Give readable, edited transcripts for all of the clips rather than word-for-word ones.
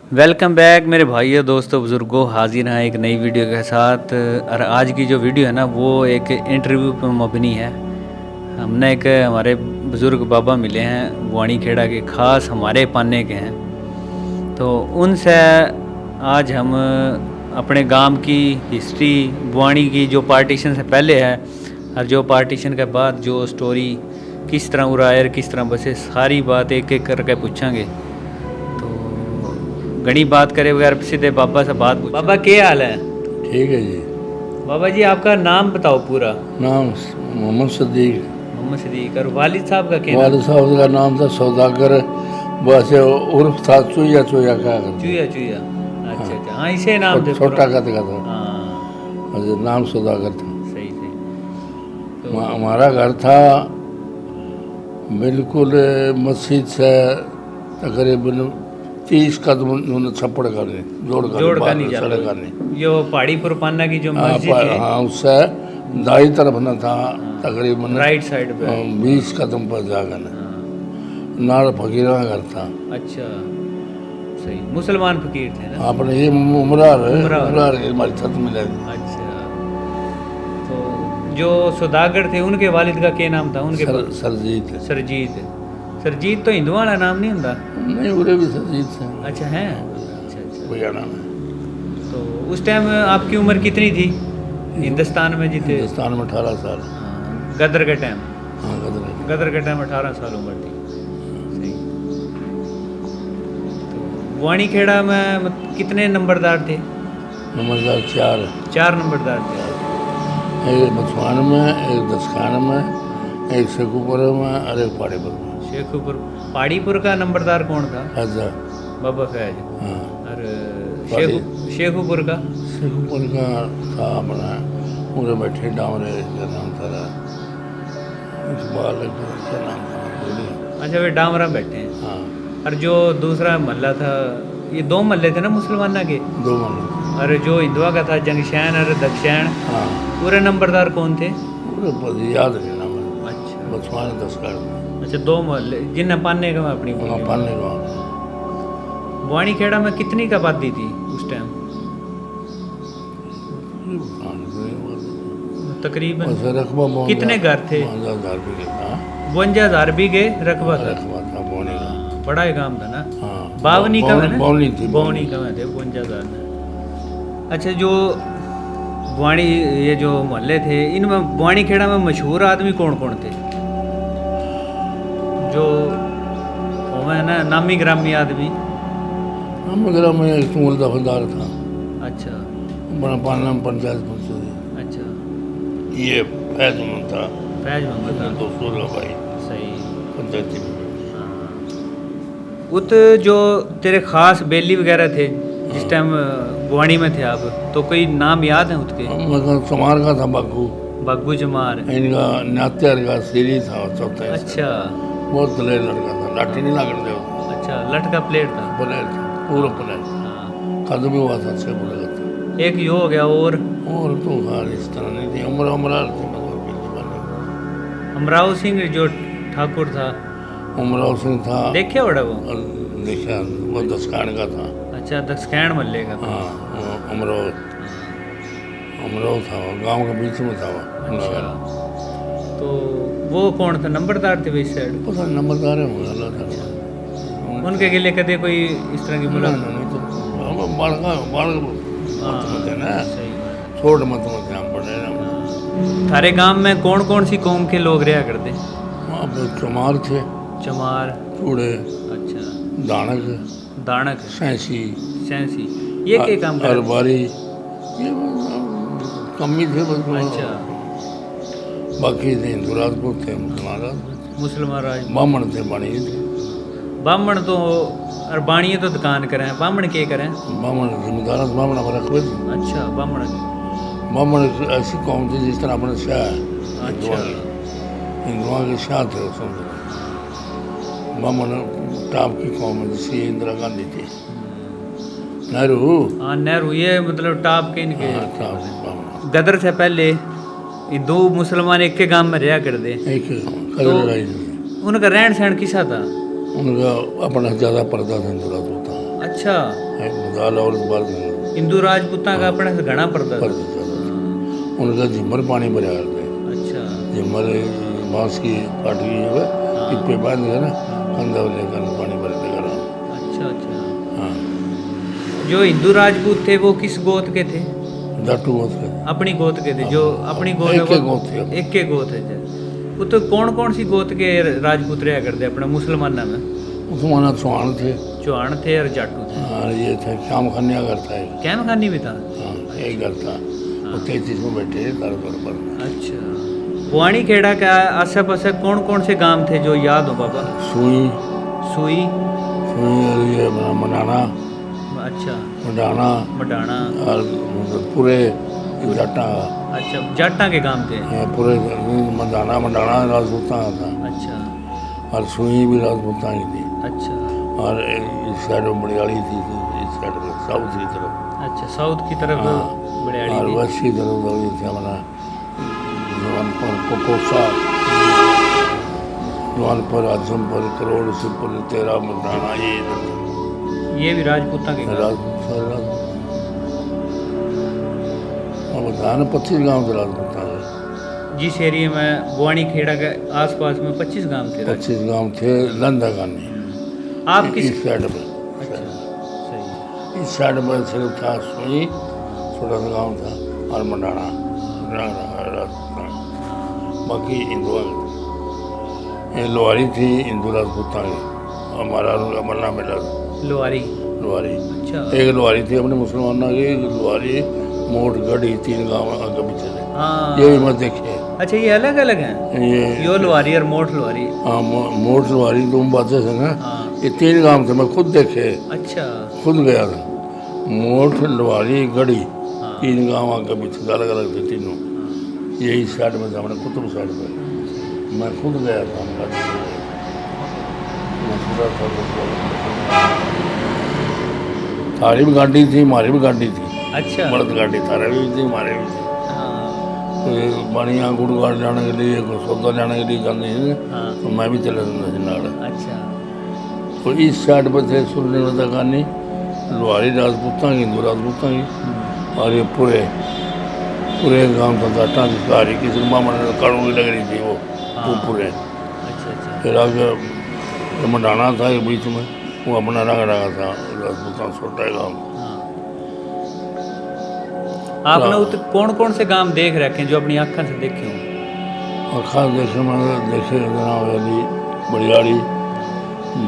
Welcome back मेरे भाइयों दोस्तों बुज़ुर्गों, हाजिर हैं एक नई वीडियो के साथ। और आज की जो वीडियो है ना वो एक इंटरव्यू पर मबनी है। हमने एक हमारे बुज़ुर्ग बाबा मिले हैं बुआनी खेड़ा के, ख़ास हमारे पाने के हैं। तो उनसे आज हम अपने गांव की हिस्ट्री, बुआनी की जो पार्टीशन से पहले है और जो पार्टीशन के बाद जो स्टोरी किस तरह उड़ायर किस तरह बसे, सारी बात एक एक करके पूछेंगे। घनी बात करे बगैर सीधे बाबा से बात पूछ। बाबा क्या हाल है? ठीक है जी। बाबा जी आपका नाम बताओ पूरा। नाम मोहम्मद सदीक। मोहम्मद सदीक। और वालिद साहब का क्या वालिद साहब का नाम था सौदागर, वैसे उर्फ था चुया चुया का। चुया चुया। अच्छा अच्छा, हाँ इसे नाम थे। छोटा कद का था। हाँ नाम सौदागर था। सही सही। तो हमारा घर था बिल्कुल मस्जिद से तकरीबन 30 कदम छप्पड़ करने जोड़ का नहीं सड़क करने। यो पहाड़ीपुर पाना की जो मस्जिद है, हाँ उससे दाई तरफ न था तकरीबन राइट साइड पे 20 कदम पर जाकर नाल फकीर का घर था। अच्छा सही, मुसलमान फकीर थे ना आपने ये उमरार हमारी छत मिले। अच्छा, तो जो सौदागर थे उनके वालिद का क्या नाम था? उनके सरजीत। सरजीत। सरजीत तो हिंदुओं वाला नाम नहीं होता? नहीं उरे भी सरजीत से। अच्छा है। अच्छा अच्छा। भैया नाम है। तो उस टाइम आपकी उम्र कितनी थी हिंदुस्तान में जीते? हिंदुस्तान में 18 साल। गदर के टाइम? हाँ गदर के टाइम 18 साल उम्र थी। सही। तो बुआनी खेड़ा में कितने नंबरदार थे? नंबरदार 4। 4 नंबरदार थे। एक बछवान में, एक दसखान में, एक शेखुपुर में और एक पहाड़ीपुर में। शेखुपुर। पहाड़ीपुर का नंबरदार कौन था? फैजा। बाबा फैज। हाँ। और शेखुपुर का? शेखुपुर का था अपना पूरे बैठे डावरे का नाम था इकबाल का नाम था। अच्छा वे डामरा बैठे हैं। हाँ। और जो दूसरा महल्ला था, ये 2 महल्ले थे ना मुसलमाना के? 2 महल्ले। और जो हिंदुआ का था जंगशैन और दक्षैन। हाँ। पूरे नंबरदार कौन थे? पूरे याद नहीं नाम। अच्छा बचवान 10 का। अच्छा, 2 महल्ले जिन्हें पाने का अपनी पालने का। बुआनी खेड़ा में कितनी का आबादी थी उस टाइम तकरीबन? कितने घर थे? 52,000 बीघे रकबा था। बोनी का बड़ा ही काम था ना। हाँ। बावनी का है ना? बावनी थी। बावनी का थे 52,000। अच्छा, जो बुआनी ये जो मोहल्ले थे इनमें बुआनी खेड़ा में मशहूर आदमी कौन कौन थे? जो है ना नामी ग्रामी आदमी? नामी ग्रामी में एक तुमल दफादार था। अच्छा। बड़ा पालना में पंचायत पंचायत। अच्छा। ये फैज में था। फैज मोहम्मद था। दोस्तों का भाई। सही। पंचायती में। उत जो तेरे खास बेली वगैरह थे जिस टाइम बुआनी में थे आप, तो कोई नाम याद है उसके? मतलब चमार का था बागू। बागू चमार। इनका नात्यार का सीरी था चौथा। अच्छा। बहुत दलेर लड़का था, लाठी नहीं लागने दे। अच्छा, लठ का प्लेट था? प्लेयर था, पूरा प्लेयर। हाँ। कदम ही हुआ था, अच्छे बुरे था। एक यो हो गया और तो खार इस तरह नहीं थी। उमरार थी। अमराव सिंह जो ठाकुर था। उमराव सिंह था। देखे बड़ा वो? देखा, वो दसखान का था। अच्छा, दक्षैण मल्ले का था। हाँ। अमराव था, गांव के बीच में था वो। अच्छा, तो वो कौन था? नंबरदार थे इस साइड? पता नहीं, नंबरदार है मुझे। उनके लिए कदे कोई इस तरह की मुलाकात? नहीं तो ना सही। छोट मत हम पढ़े ना। थारे गांव में कौन कौन सी कौम के लोग रहा करते? वहाँ पे चमार थे। चमार। चूड़े। अच्छा। दानक। दानक। सैंसी। ये क्या काम करते? अरबारी। ये कमी थे बस। अच्छा। बाकी थे हिंदू राजपूत थे, मुसलमान राज। बामण थे, बाणी थे। बामण तो और बाणिये तो दुकान करें, बामण के करें? बामण जिम्मेदार बामण हमारा रखबे। अच्छा, बामण ऐसी कौम थी जिस तरह अपने शाह है। अच्छा। हिंदुओं के शाह थे उस समय। बामण टॉप की कौम है, जैसे इंदिरा गांधी थी, नेहरू। हाँ नेहरू, ये मतलब टॉप के इनके। हाँ, टॉप की बामण। गदर से पहले हिंदू मुसलमान एक के गांव में रहा करते। एक कदर उनका रहन सहन किसा था? उनका अपना ज़्यादा पर्दा था, हिंदू राजपूत था। अच्छा दाल और बाल हिंदू राजपूतां का अपने से घना पड़ता पर था। उनका झिमर पानी भरा करते अच्छा झिमर बांस की काट की है पिप्पे बांध के ना कंधा लेकर पानी भर के करा। अच्छा अच्छा। हाँ जो हिंदू राजपूत थे वो किस गोत के थे? दाटू बहुत के अपनी गोत के थे। जो अपनी गोत है एक एक वो गोत थे। एक के गोत है जी। वो तो कौन कौन सी गोत के राजपूत रहा करते अपने मुसलमाना में? मुसलमान चौहान थे चौहान थे और जाटू थे। और ये थे श्याम खन्या करता है। कैम खानी भी था। हाँ एक घर था वो 33 में बैठे तार पर अच्छा बुआनी खेड़ा का आसे पासे कौन कौन से गांव थे जो याद हो बाबा? सुई सुई। सुई और ये मनाना अच्छा मडाना मडाना। और पूरे जाटा अच्छा जाटा के गांव थे। पूरे मडाना मडाना राजपूता का था अच्छा और सुई भी राजपूता की थी अच्छा और इस साइड में बड़ियाली थी इस साइड में साउथ की तरफ। अच्छा साउथ की तरफ हाँ। बड़ियाली और थी। वेस्ट की तरफ तो ये थे हमारा जवानपुर पोपोसा जवानपुर आजमपुर करोड़ सिपुर तेरा मडाना ये भी राजपूता के गांव। राजपूत सारे राजपूत और बताया ना 25 गाँव थे राजपूता के। जिस एरिया में बुआनी खेड़ा के आसपास में 25 गांव थे। 25 गाँव थे लंदा गानी आप किस? इस साइड में अच्छा सही। इस साइड में सिर्फ था सुई छोटा सा गाँव था और मंडाना बाकी हिंदुआ ये लोहारी थी हिंदू राजपूता की हमारा मरना मिला लोहारी। लोहारी अच्छा एक लोहारी थी अपने मुसलमानों की एक लोहारी मोट गढ़ी 3 गाँव आगे पीछे थे हाँ। ये भी मत देखे अच्छा ये अलग अलग हैं। ये यो लोहारी और मोट लोहारी। हाँ मोट लोहारी तुम बातें से ना हाँ ये 3 गाँव थे मैं खुद देखे अच्छा खुद गया था मोट लोहारी गढ़ी हाँ 3 गाँव आगे पीछे अलग अलग थे तीनों यही साइड में था मैंने कुतुब साइड में मैं खुद गया था थारी भी गाड़ी थी हमारी भी गाड़ी थी अच्छा मर्द गाड़ी थारे भी थी हमारे भी थी हाँ तो बनिया गुड़गाड़ जाने के लिए सौदा जाने के लिए जाते थे हाँ तो मैं भी चले जाता थी नाल अच्छा तो इस साइड पर थे सुरने लता गानी लोहारी राजपूता की हिंदू राजपूता की और ये पूरे गांव का घाटा की कारी किसी मामा ने काड़ों की लग रही थी वो पूरे अच्छा अच्छा फिर आगे मंडाना था एक बीच में वो अपना रंग रंगा था राजपूता छोटा गाँव हाँ। आपने उत कौन कौन से गांव देख रखे हैं जो अपनी आँखों से देखे हो? और खास देखे मैंने देखे जनाब वाली बड़ियाड़ी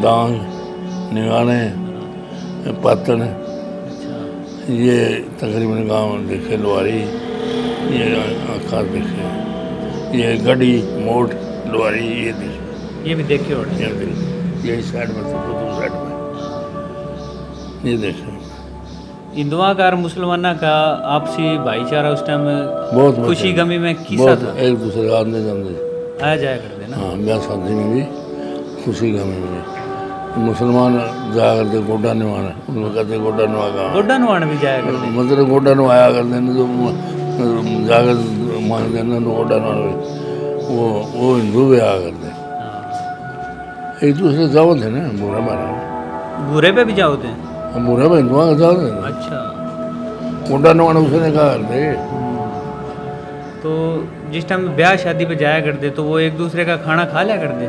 दांग निगाने पातन अच्छा ये तकरीबन गांव देखे लोहारी ये खास देखे ये गढ़ी मोट लोहारी ये देखे ये भी देखे हो। ये देखे यही साइड में थे कुतुब साइड में ये देखे हिंदुआ का और मुसलमाना का आपसी भाईचारा उस टाइम बहुत खुशी मजा- गमी में किसा बहुत था? एक दूसरे आने जाते आया जाया करते ना। हाँ ब्याह शादी में भी खुशी गमी में भी मुसलमान जाया करते गोडा निभाना उनको कहते गोडा निभा का गोड्डा नवाण भी जाया करते। मतलब गोडा नवाया करते हैं जो जाकर मांगते हैं तो गोडा नवा वो हिंदू भी आया करते हैं हाँ। एक दूसरे जाओ थे ना बुरा मारा बुरे पे भी जाओ थे। हम बुरा में हिंदुआ का जाओ थे अच्छा गोडा नवाना उसने कहा करते तो जिस टाइम ब्याह शादी पे जाया करते तो वो एक दूसरे का खाना खा लिया करते।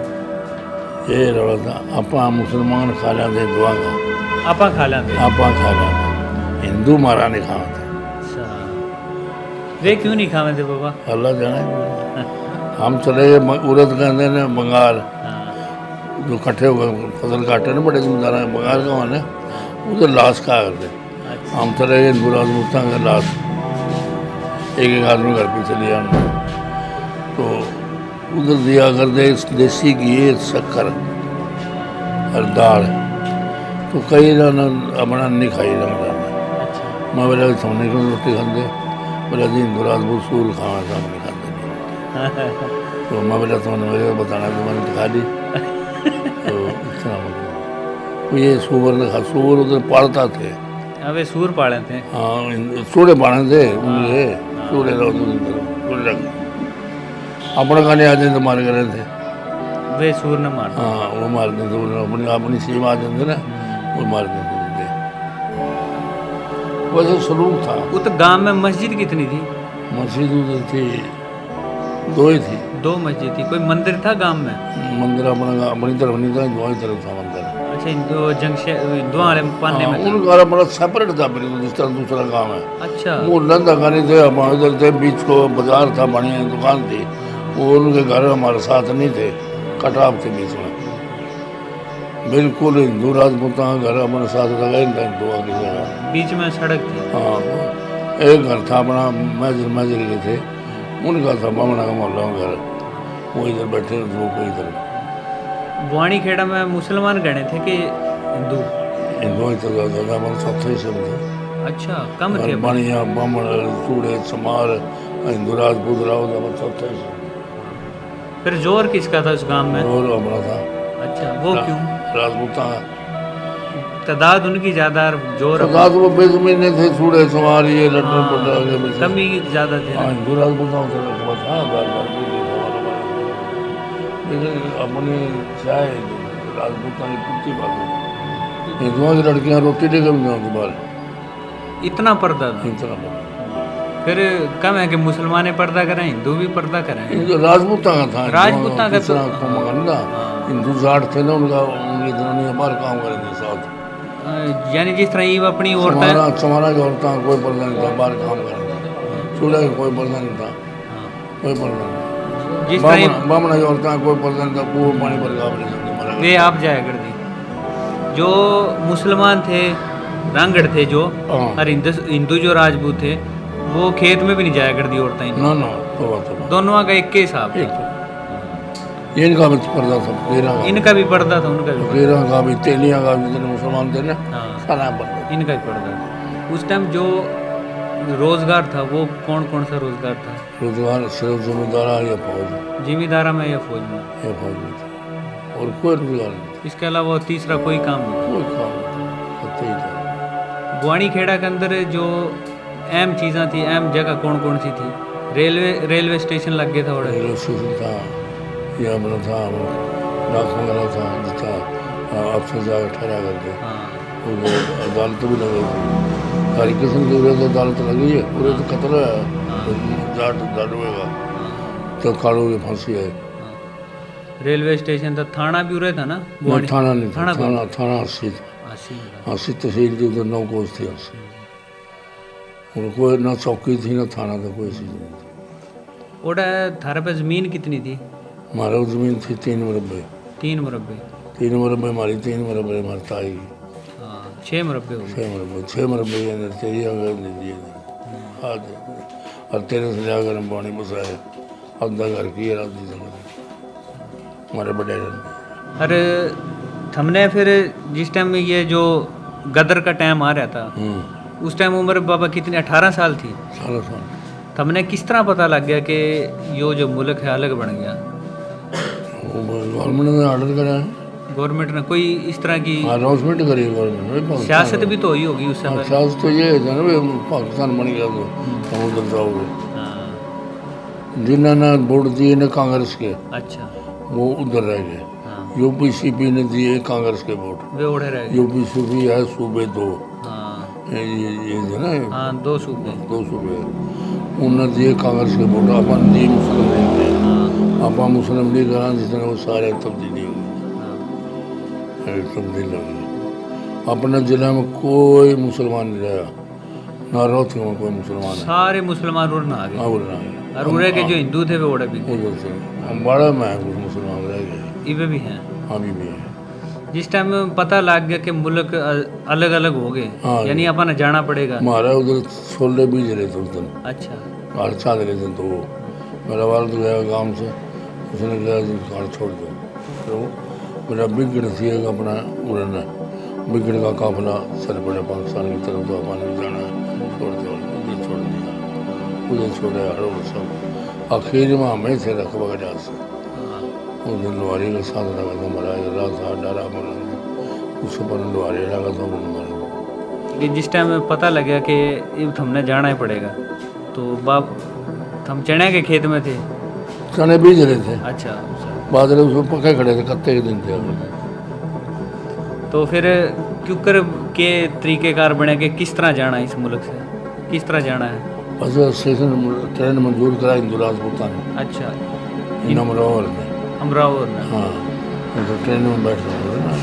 ये रहा था आपा मुसलमान खा लेते दुआ का आपा खा लेते। आपा खा लेते हिंदू मारा नहीं खाते अच्छा वे क्यों नहीं खावे थे बाबा? अल्लाह जाने हम चले गए उरद कहते हैं बंगाल हाँ जो इकट्ठे हो गए फसल काटे ना बड़े जमींदार बंगाल का वहाँ उधर लाश खा करते अच्छा हम चले गए हिंदू राजपूता का लाश एक एक आदमी घर पे चले जाना तो उधर दिया करते देसी घी शक्कर और दाल तो कई जन अपना नहीं खाई जाना अच्छा मैं बोला सोने की रोटी खाते बोला जी हिंदू राजपूत सूर खाना था नहीं खाते नहीं तो मैं बोला तुमने मेरे को बताना तो मैंने खा ली तो इतना मतलब तो ये सूअर ने खा सूअर उधर पालता थे अबे सूर पाले थे। हाँ सूढ़े पाने थे उनके सूढ़े रख अपना खाने आ जाते मार कर थे वे सूर न मार। हाँ वो मार देते अपनी अपनी सीम आ जाते ना वो मार देते थे वैसे सलूक था। वो तो गांव में मस्जिद कितनी थी? मस्जिद उधर थी, दो ही थी। 2 मस्जिद थी। कोई मंदिर था गांव में? मंदिर अपनी तरफ नहीं था, दो ही तरफ था मंदिर। अच्छा, हिंदू हिंदुआ वाले पाने में था। उनका बड़ा सेपरेट था, फिर जिस तरह दूसरा गाँव है। अच्छा, वो लंदा गाने थे, हमारे इधर थे, बीच को बाजार था, बढ़िया दुकान थी। वो उनके घर हमारे साथ नहीं थे, कटाव थे बीच में। बिल्कुल हिंदू राजपूत का घर हमारे साथ लगा ही था, हिंदुआ की जगह। बीच में सड़क थी। हाँ, एक घर था अपना, मैजर के थे, उनका था बामना का मोहल्ला में घर। वो इधर बैठे, वो कोई इधर। बुआनी खेड़ा में मुसलमान गणे थे कि हिंदू? हिंदुआ इतना ज़्यादा हमारे चौथे हिस्से में थे। अच्छा, कम थे। बढ़िया बामण चूड़े चमार हिंदू राजपूत राव हमारे चौथे हिस्से में। फिर जोर किसका था उस गांव में? और हमारा था। अच्छा, वो क्यों? राजपूता तादाद उनकी ज्यादा और जोर रात वो बेजमीने थे, चूड़े चमार ये लड्डू पड्डा कमी ज्यादा थे ना। हिंदू राजपूताओं से रकबा था। लेकिन अपनी चाहे राजपूता की कुत्ती बात है, हिंदुओं की लड़कियां रोटी लेकर भी जाती बाहर। इतना पर्दा था। इतना बड़ा। फिर कम है कि मुसलमान पर्दा करें, हिंदू भी पर्दा करें। ये राजपूता का था, राजपूता का तो मगंदा हिंदू जाट थे ना, उनकी जनानियां बाहर काम कर रही साथ। यानी जिस तरह ये अपनी औरतें, चमारा की औरतें कोई पर्दा नहीं था, बाहर काम कर रही थी। चूल्हे का कोई पर्दा नहीं था, कोई पर्दा नहीं। जिस तरह बामना की औरतें कोई पर्दा नहीं था, कुएं पानी पर काम नहीं करती। वे आप जाया कर दी। जो मुसलमान थे, रांगड़ थे जो, और हिंदू जो राजपूत थे, वो खेत में भी नहीं जाया कर दी औरतें। ना ना, तो दोनों का एक के हिसाब था। ये इनका भी पर्दा था, इनका भी पर्दा था, उनका भी गेरा का भी, तेलिया का भी, जितने मुसलमान थे ना, हाँ, सारा पर्दा इनका भी पर्दा था। उस टाइम जो रोजगार था वो कौन कौन सा रोजगार था? रोजगार सिर्फ जमींदारा या फौज, जिम्मेदारा में या फौज में? या फौज में था, और कोई रोजगार नहीं, इसके अलावा तीसरा कोई काम नहीं? कोई काम नहीं था, सत्य ही था। बुआनी खेड़ा के अंदर जो अहम चीज़ें थी, अहम जगह कौन कौन सी थी? रेलवे स्टेशन लग गया था और रेलवे स्टेशन था, यह अपना था डाक वगैरह था, जितना अफसर जाकर ठहरा करके। अदालत भी लगी थी, हर किस्म की उरे तो अदालत लगी है। उरे तो खतरा है, जाट डालूएगा तो काड़ू की फांसी है। रेलवे स्टेशन था, थाना भी उरे था ना? थाना नहीं था, थाना अस्सी था, अस्सी तहसील थी, उधर 9 कोस थी अस्सी। और कोई ना चौकी थी ना थाना था, कोई चीज़ नहीं थी। ओड़ा थारे पे ज़मीन कितनी थी? हमारा ज़मीन थी 3 मुरब्बे। 3 मुरब्बे? 3 मुरब्बे हमारी, 3 मुरब्बे हमारी ताई। 6 मुरब्बे हो गए। 6 मुरब्बे तेरी अगर नहीं दिए आज, और तेरे से जाकर हम पानी बसाए, आधा घर की रात दी हमारे बड़े। अरे हमने फिर जिस टाइम में ये जो गदर का टाइम आ रहा था, उस टाइम उम्र बाबा कितनी? 18 साल थी। 18 साल। हमने किस तरह पता लग गया कि यो जो मुल्क है अलग बन गया? गवर्नमेंट ने ऑर्डर करा है, गवर्नमेंट ने कोई इस तरह की अनाउंसमेंट करी है गवर्नमेंट ने। सियासत भी तो हुई होगी उस समय। सियासत तो ये है ना, पाकिस्तान बन गया तो हम उधर जाओगे। जिन्होंने वोट दिए ने कांग्रेस के, अच्छा, वो उधर रह गए। यूपीसीपी ने दिए कांग्रेस के वोट, वे उड़े रह गए। यूपीसीपी है सूबे 2, हाँ, ये है ना, 2 सूबे। 2 सूबे उन्होंने दिए कांग्रेस के वोट, अपन दिए मुस्लिम लीग के। आप मुस्लिम लीग करा जिसने वो सारे तब्दीली हो गई, तब्दील हो गई। अपने जिले में कोई मुसलमान नहीं रहा, ना रोहती में कोई मुसलमान है, सारे मुसलमान उड़ना आ गए। और उड़े के जो हिंदू थे वे उड़े भी गए। उधर से अम्बाड़ा में कुछ मुसलमान रह गए, इवे भी हैं। हाँ भी है। जिस टाइम में पता लग गया कि मुल्क अलग अलग हो गए, यानी अपन जाना पड़ेगा। हमारा उधर छोले बीज रहे थे उस दिन, अच्छा, घर छाद रहे थे, तो वो मेरा वालद गया गाँव से, उसने कहा कि घर छोड़ दो। तो मेरा बिगड़ थी एक अपना उड़ना, बिगड़ का काफिला सर पड़े पाकिस्तान की तरफ, तो अपन भी जाना छोड़ दो, उधर छोड़ दिया, उधर छोड़े हर सब। आखिर में हमें थे रकबा का जहाज से, उस दिन लुहारी के साथ लगा था, मरा रात था डरा बोला, उसके पर लुहारी लगा था, मरा। जिस टाइम में पता लगा कि हमने जाना ही पड़ेगा, तो बाप हम चने के खेत में थे, चने बीज रहे थे। अच्छा, बादल उसमें पके खड़े थे, कत्ते के दिन थे। तो फिर क्यूकर के तरीक़ेकार बने कि किस तरह जाना है इस मुल्क से, किस तरह जाना है? बस स्टेशन ट्रेन मंजूर करा हिंदू राजपूता ने, अच्छा, इन अमरावल में। अमरावल में। हाँ, तो ट्रेन में बैठ रहे ना,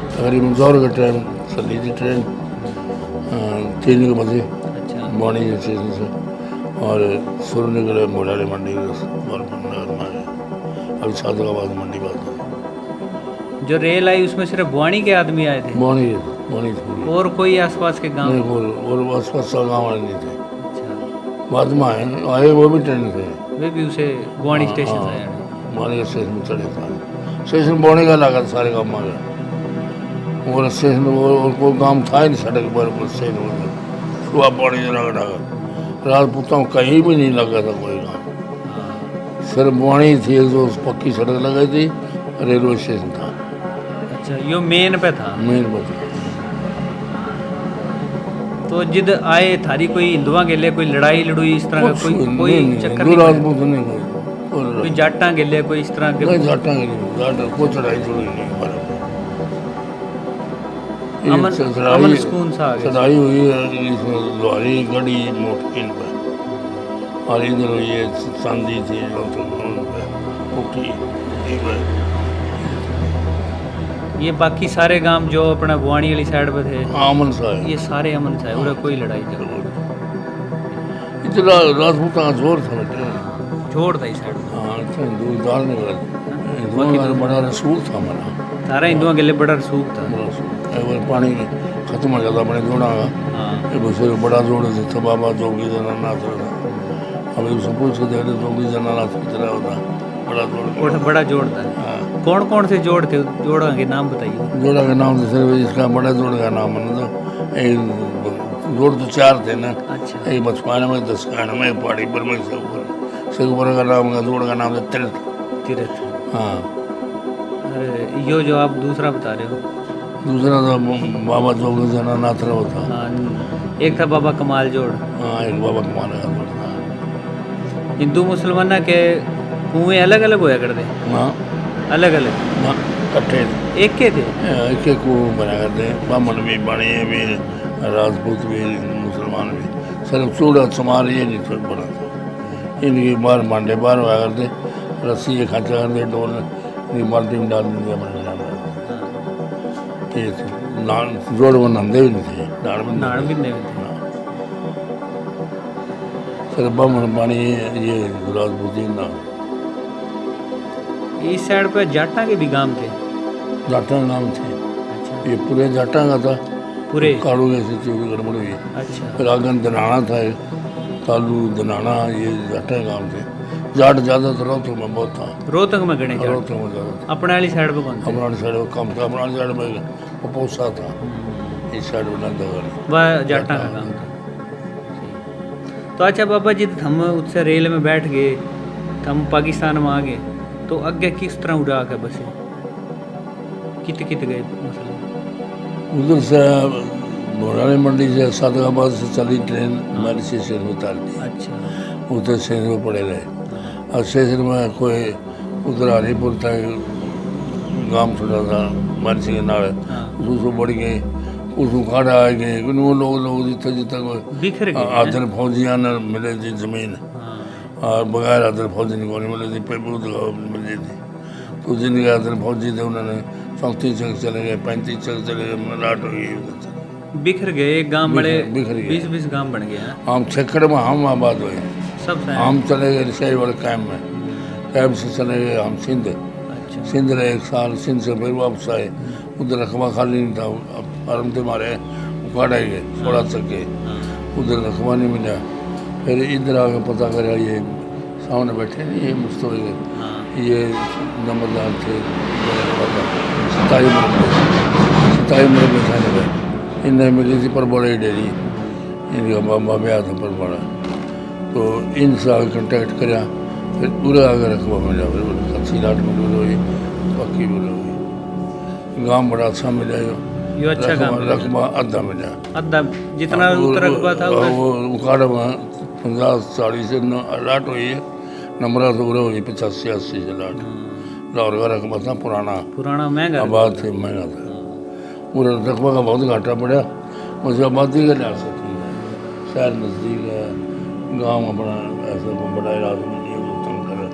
तकरीबन 100 का ट्रेन चली थी। ट्रेन 3 बजे अच्छा, बॉनी स्टेशन से, और शुरू निकले मोड़ाली मंडी नगर में। अभी सादगाबाद मंडी बात है। जो रेल आई उसमें सिर्फ बुआनी के आदमी आए थे बॉनी थी और कोई आसपास के गांव? नहीं, और आस पास गाँव वाले नहीं थे। अच्छा, बाद में आए वो भी ट्रेन से। वे भी उसे बुआनी स्टेशन से आए? बॉनी स्टेशन में चढ़े था। स्टेशन बॉनी का लगा सारे काम आ गया। और स्टेशन और कोई काम था ही नहीं सड़क पर स्टेशन में। सुबह बॉनी लगा राजपूतों कहीं भी नहीं लगा था कोई काम, सिर्फ बॉनी थी जो पक्की सड़क लगाई थी, रेलवे स्टेशन था। अच्छा, यो मेन पे था। मेन बस तो जिद आए थारी कोई हिंदुआ के लिए कोई लड़ाई लड़ुई इस तरह का कोई चक्कर नहीं राजपूत नहीं कोई जाटा के लिए कोई इस तरह के? नहीं, जाटा नहीं, जाटा कोई चढ़ाई चढ़ाई नहीं हमारे। अमन सुकून सा आ गया। चढ़ाई हुई है इसमें लोहारी गड़ी मोटकिन पर, और इधर ये चांदी थी पुट्ठी। ये बाकी सारे गांव जो अपना बुआनी वाली साइड पे थे, अमन सा है, ये सारे अमन सा है, उधर कोई लड़ाई झगड़ा? इतना राजपूत का जोर था बेटे। जोड़ था इस साइड में। हाँ, अच्छा हिंदू दाल निकल, हिंदुओं का बड़ा रसूल था हमारा। सारा हिंदुओं के लिए बड़ा रसूख था। बड़ा रसूल, एक बार पानी खत्म हो जाता अपने जोड़ा का, हाँ, एक बच्चे बड़ा जोड़ था बाबा जोगी जनानाथ। अभी उससे पूछ के देख जोगी जनानाथ कितना होता, बड़ा जोड़। बड़ा जोड़ था। हाँ, कौन कौन से जोड़ थे? जोड़ा के नाम बताइए। जोड़ा का नाम तो सिर्फ इसका बड़ा जोड़ का नाम है ना, तो जोड़ तो 4 थे ना। अच्छा, एक बचपाना में, 10 खाना में, पहाड़ी पर में, सेगुपर का नाम का जोड़ का नाम है तीर्थ। तीर्थ। हाँ, अरे यो जो आप दूसरा बता रहे हो? दूसरा तो बाबा जोगी जनानाथ रहा था। हाँ, एक था बाबा कमाल जोड़। हाँ, एक बाबा कुमार का जोड़ था। हिंदू मुसलमाना के कुएं अलग अलग होया करते? हाँ, अलग अलग? हाँ, इकट्ठे एक के थे? एक एक को बना करते हैं, ब्राह्मण भी, बनिए भी, राजपूत भी, मुसलमान भी। सिर्फ चूड़ा चमार ये नहीं तो बना था। इनके बाहर मांडे बाहर हुआ करते, रस्सी ये खर्चा करते, डोल बाल्टी में डाल देंगे अपने नाम। ये नान जोड़ वो नंदे भी नहीं थे, नाड़ भी नहीं थे। सिर्फ ब्राह्मण पानी ये राजपूती ना। इस साइड पे जाटा के भी गांव थे? जाटा नाम थे। अच्छा, ये पूरे जाटा का था, पूरे? कालू जैसे चोरी गड़बड़ हुई। अच्छा, फिर आगन दनाना था, कालू दनाना, ये जाटा गांव थे। जाट ज़्यादा तो रोहतक में बहुत था। रोहतक में गणे जाट? रोहतक में ज़्यादा था। अपने वाली साइड पे कौन थे? अपना साइड में कम था, अपना साइड में पोसा था, इस साइड में नंदा वह जाटा का काम था। तो अच्छा बाबा जी, हम उससे रेल में बैठ गए, हम पाकिस्तान में आ गए, तो आगे किस तरह उड़ा के बसे? कित गए मतलब? उधर से मोराली मंडी से सादगाबाद से चली ट्रेन, हमारे स्टेशन में उतार दी। अच्छा, उधर स्टेशन में पड़े रहे। और स्टेशन में कोई उधर हरीपुर था, गांव छोटा था मानसी के नाल, हाँ, उसको बढ़ गए, उसको खाड़ा आ गए। वो लोग जितना जितना कोई बिखर गए। आदर फौजियां न मिले थी जमीन, हाँ, और बगैर आदर फौजी को नहीं मिले थी, पेपर मिल रही थी। तो जिनके आदर फौजी थे उन्होंने 34 चक चले गए, 35 चक चले गए, मलाट हो गई। बिखर गए। एक गांव बड़े बिखर गए। 20 गांव बन गए हैं। हम छक्कड़ में हम आबाद हुए। सब हम चले गए रिसाई वाले कैम्प में, कैम्प से चले गए हम सिंध। अच्छा, सिंध रहे 1 साल, सिंध से फिर वापस आए। उधर रकबा खाली नहीं था, आराम थे मारे उखाड़े गए 16 चक्के, हाँ, उधर रकबा नहीं मिला। फिर इधर आके पता करा, ये सामने बैठे नहीं, ये मुस्तफे के, हाँ, ये नंबरदार थे, 27 उम्र में खाने में इन्हें मिली थी पर बड़े डेरी, इनका बाबा ब्याह था पर बड़ा। तो इनसे आगे कंटेक्ट करा, फिर पूरा आगे रकबा मिला, फिर अच्छी लाट में हुई, पक्की बोल हुई। गाँव बड़ा अच्छा मिला, यो अच्छा काम है। रकबा आधा मिला, अद्धा जितना उत्तर रकबा था वो उखाड़ा में 50-40 से लाट हुई है, नंबर तो पूरा हुई 85-80 से लाट। लाहौर का रकबा था पुराना पुराना महंगा। आबाद थे, महंगा था। पूरा रकबा का बहुत घाटा पड़ा, मुझे आबादी का लिहाज से ठीक है, शहर नज़दीक है, गाँव अपना ऐसा बड़ा इलाज नहीं है जो तंग करे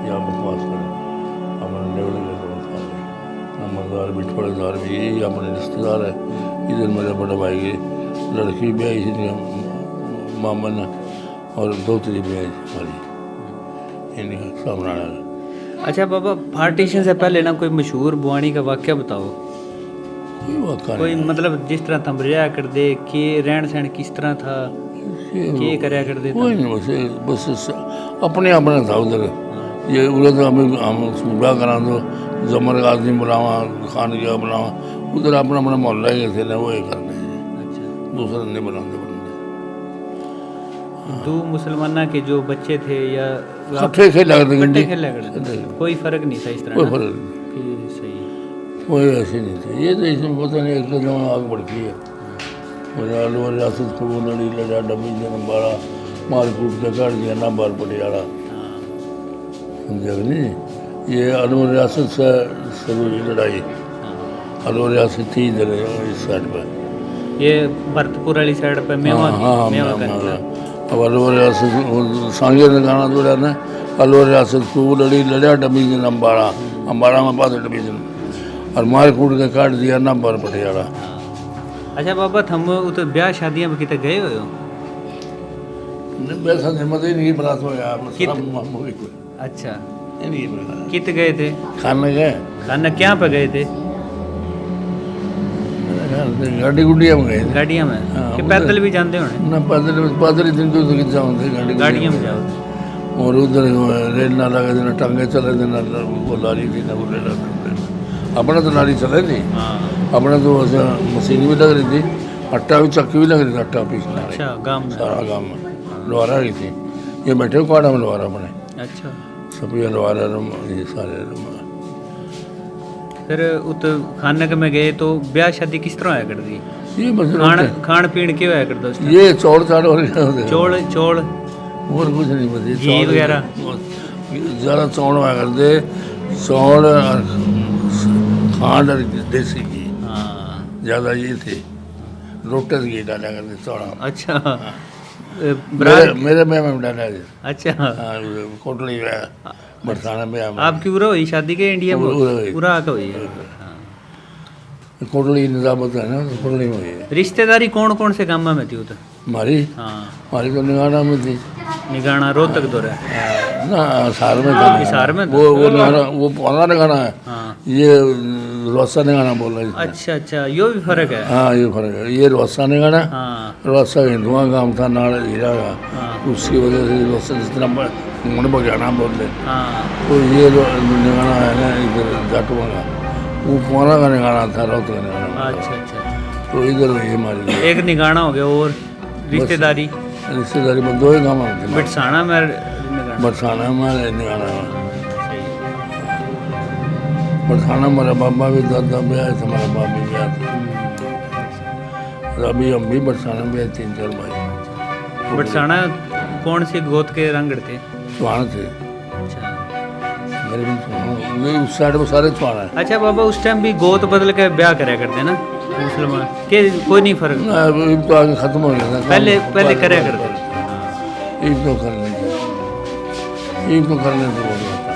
या बकवास करे, अपना लेवल के नंबरदार भी ठोड़ेदार भी यही अपने रिश्तेदार है। इधर मेरे बड़े भाई की लड़की भी आई थी मामा ने, और दोतरी भी आई हमारी, इनका सामना है। अच्छा बाबा, पार्टीशन से पहले ना कोई मशहूर बुआनी का वाक्य बताओ, कोई वाक़ा कोई नहीं, मतलब जिस तरह तुम रहा कर दे, के रहन सहन किस तरह था, के करया कर दे कोई नहीं, बस अपने अपने था उधर। ये उधर तो हम सूबा करा दो, जमर गाजी बुलावा, खान किया बुलावा, उधर अपना अपना मोहल्ला ही थे ना, वो ये करने अच्छा। दूसरा नहीं बनाते बनाते दो मुसलमाना के जो बच्चे थे या इकट्ठे खेला करते इकट्ठे गंडी, खेला करते थे, कोई फर्क नहीं था इस तरह कोई ना? फर्क नहीं, कि सही। कोई ऐसे नहीं थे। ये तो इसमें पता नहीं एक कदम आग बढ़ती है, आलू रियासत को वो लड़ी लड़ा डबी जन्म बाड़ा मार कूट के काट दिया ना बार पटियाला, हाँ। समझा कि नहीं। ये आलू रियासत से शुरू हुई लड़ाई, आलू रियासत थी इधर इस साइड पर, ये भरतपुर वाली साइड पे मेवा मेवा का अब आलू रियासत सांगे ने गाना जोड़ा ना, आलू रियासत को वो लड़ी लड़ा डबी जन अम्बाड़ा, अम्बाड़ा में पास डबी जन, और मार कूट के काट दिया ना बार पटियाला। अच्छा बाबा, थम उत ब्याह शादियां में किते गए हो? वैसा हिम्मत ही नहीं बना तो यार, अच्छा, नहीं बना। कित गए थे? खाने गए, खाना क्या पे गए थे? गाड़ी गुडिया में गए थे। गाड़ियां में? हाँ, कि उधर- पैदल भी जानते होने? ना पैदल ही दिन तो जाते गाड़ियां में जाओ। और उधर रेल ना लगे थे, ना टांगे चले थे, ना वो लारी थी, ना वो रेल अपना तो लारी चले थी, हाँ। अपना तो ऐसा मशीन भी लग रही थी, आटा भी चक्की भी लग रही थी, आटा पीसने वाली। अच्छा, गांव में? सारा काम में लोहारा ही थी, ये बैठे काड़ा में लोहारा अपने अच्छा। सब ये लोहारा ये सारे फिर उत खाने में गए तो ब्याह शादी किस तरह आया कर दी? ये बस खान पीण क्यों आया कर दो? ये चौड़ चाड़ और चौड़ चौड़ और कुछ नहीं बता, घी वगैरह? ज़्यादा चौड़ हुआ करते, चौड़ और खांड और देसी घी हाँ। ज़्यादा ये थे, रोटे से घी डाला करते चौड़ा। अच्छा। मेरे में डाला है। अच्छा, हाँ, कोटली में बरसाना में आपकी पूरा हुई शादी के इंडिया में? पूरा हुई। पूरा आका हुई है। हाँ। कोटली निजामत है ना, तो कोटली में हुई है। रिश्तेदारी कौन कौन से गाँव में थी उधर? हमारी हाँ। हमारी तो निगाना में थी निगाना रोहतक दो रहा ना, हिसार में था। हिसार में था? वो निगाना, वो पुराना निगाना है, हाँ। ये रोसा निगाना बोल रहे हैं। अच्छा अच्छा, यो भी फर्क है। हाँ ये फर्क है, ये रोसा निगाना, हाँ रोसा हिंदुआ काम था नाल हीरा का, हाँ उसकी वजह से रोसा जिस तरह मुंड बगाना बोल रहे, हाँ। तो ये निगाना है ना इधर जाटुआ का, वो पुराना का निगाना था, रोहतक का निगाना। अच्छा अच्छा, तो इधर हुई हमारी एक निगाना हो गया। और रिश्तेदारी? रिश्तेदारी में दो ही गाँव में थे, बिटसाना में निगाना। बरसाना में निगाना, सही। बरसाना हमारा बाबा भी दादा भी आए थे, हमारा बाप भी आया था, अभी हम भी बरसाना में आए, 3-4 भाई। बिटसाना कौन सी गोद के रंगड़ थे? चुहान थे, अच्छा मेरे भी चुहान, उस साइड में सारे चुहान है। अच्छा बाबा, उस टाइम भी गोद बदल के ब्याह कराया करते ना मुसलमान के? कोई नहीं फर्क? ना, ईद तो आगे खत्म हो गया था, पहले कराया करते। ईद तो करने थे, ईद तो करने थे, बोल रहा था।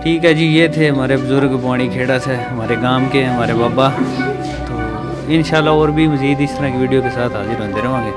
ठीक है जी, ये थे हमारे बुजुर्ग बुआनी खेड़ा से, हमारे गांव के, हमारे बाबा। तो इंशाल्लाह और भी मज़ीद इस तरह की वीडियो के साथ हाजिर होते रहेंगे।